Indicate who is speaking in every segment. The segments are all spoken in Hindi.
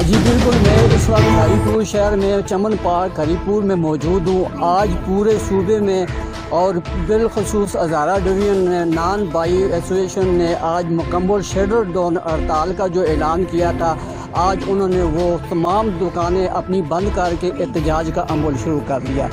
Speaker 1: जी बिल्कुल, मैं इस वक्त हरीपुर शहर में चमन पार्क हरीपुर में मौजूद हूँ। आज पूरे सूबे में और बिलखसूस हज़ारा डिवीज़न ने नान बाई एसोसिएशन ने आज मुकम्मल शेडर डाउन हड़ताल का जो ऐलान किया था, आज उन्होंने वो तमाम दुकानें अपनी बंद करके एहतजाज का अमल शुरू कर दिया।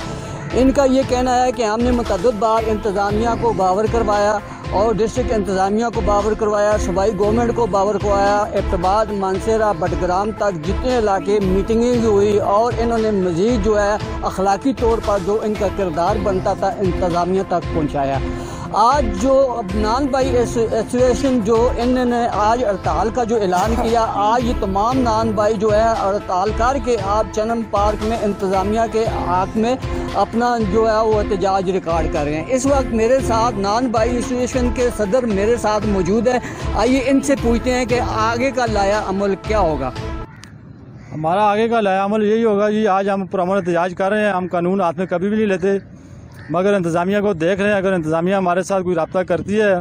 Speaker 1: इनका ये कहना है कि हमने मुतअद्दिद बार इंतज़ामिया को बावर करवाया और डिस्ट्रिक्ट इंतज़ामिया को बावर करवाया, सूबाई गवर्नमेंट को बावर करवाया, एबटाबाद, मानसरा, बडग्राम तक जितने इलाके मीटिंगें हुई और इन्होंने मज़ीद जो है अखलाकी तौर पर जो इनका किरदार बनता था इंतज़ामिया तक पहुँचाया। आज जो नान बाई एसोसिएशन जो इन्होंने आज हड़ताल का जो ऐलान किया, आज ये तमाम नान बाई जो है हड़ताल करके आप चमन पार्क में इंतज़ामिया के हक़ में अपना जो है वो एहतजाज रिकॉर्ड कर रहे हैं। इस वक्त मेरे साथ नान बाई एसोसिएशन के सदर मेरे साथ मौजूद है। आइए इनसे पूछते हैं कि आगे का लाया अमल क्या होगा।
Speaker 2: हमारा आगे का लाया अमल यही होगा जी, आज हम पुरअमन एहतजाज कर रहे हैं। हम कानून हाथ में कभी भी नहीं लेते, मगर इंतज़ामिया को देख रहे हैं। अगर इंतज़ामिया हमारे साथ कोई रब्ता करती है,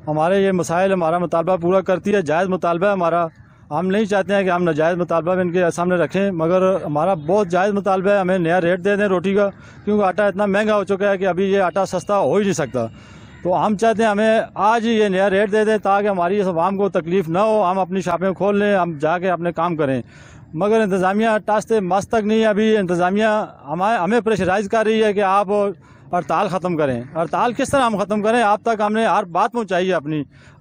Speaker 2: हमारे ये मसाइल हमारा मुतालबा पूरा करती है, जायज़ मुतालबा है हमारा, हम नहीं चाहते हैं कि हम नाजायज़ मुतालबा इनके सामने रखें, मगर हमारा बहुत जायज़ मुतालबा है, हमें नया रेट दे दें रोटी का, क्योंकि आटा इतना महंगा हो चुका है कि अभी ये आटा सस्ता हो ही नहीं सकता। तो हम चाहते हैं हमें आज ही ये नया रेट दे दें ताकि हमारी इस आवाम को तकलीफ़ ना हो, हम अपनी शॉपें खोल लें, हम जाके अपने काम करें। मगर इंतज़ामिया टास्ते मस्त तक नहीं है। अभी इंतज़ामिया हमें प्रेशराइज़ कर रही है कि आप हड़ताल ख़त्म करें। हड़ताल किस तरह हम ख़त्म करें? आप तक हमने हर बात पहुंचाई है,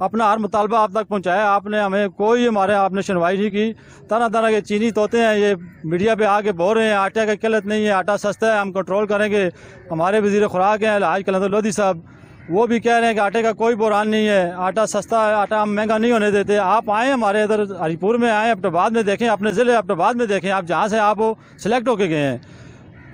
Speaker 2: अपना हर मुतालबा आप तक पहुंचाया, आपने हमें कोई आपने सुनवाई नहीं की। तरह तरह के चीनी तोते हैं, ये मीडिया पे आके बोल रहे हैं आटे की किल्लत नहीं है, आटा सस्ता है, हम कंट्रोल करेंगे। हमारे वज़ीर खुराक हैं आज कलंदर लोधी साहब, वो भी कह रहे हैं कि आटे का कोई बुरान नहीं है, आटा सस्ता है, आटा हम महंगा नहीं होने देते। आप आएँ हमारे इधर हरीपुर में आएँ, एबटाबाद में देखें, अपने ज़िले एबटाबाद में देखें, आप जहाँ से आप सिलेक्ट होके गए हैं।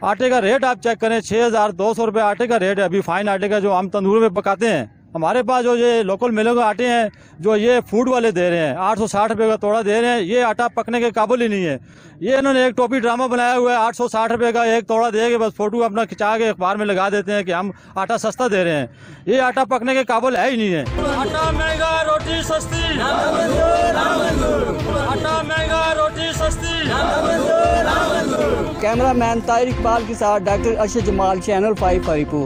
Speaker 2: आटे का रेट आप चेक करें, 6200 रुपये आटे का रेट है अभी फाइन आटे का, जो हम तंदूर में पकाते हैं। हमारे पास जो ये लोकल मिलों के आटे हैं जो ये फूड वाले दे रहे हैं 860 रुपये का तोड़ा दे रहे हैं, ये आटा पकने के काबिल ही नहीं है। ये इन्होंने एक टोपी ड्रामा बनाया हुआ है, 860 रुपये का एक तोड़ा दे के बस फोटो अपना खिंचा के अखबार में लगा देते हैं कि हम आटा सस्ता दे रहे हैं। ये आटा पकने के काबिल है ही नहीं है।
Speaker 3: आटा महंगा रोटी सस्ती, आटा महंगा रोटी सस्ती।
Speaker 1: कैमरा मैन ताहिर इकबाल के साथ डॉक्टर अर्शद जमाल, चैनल 5 हरीपुर।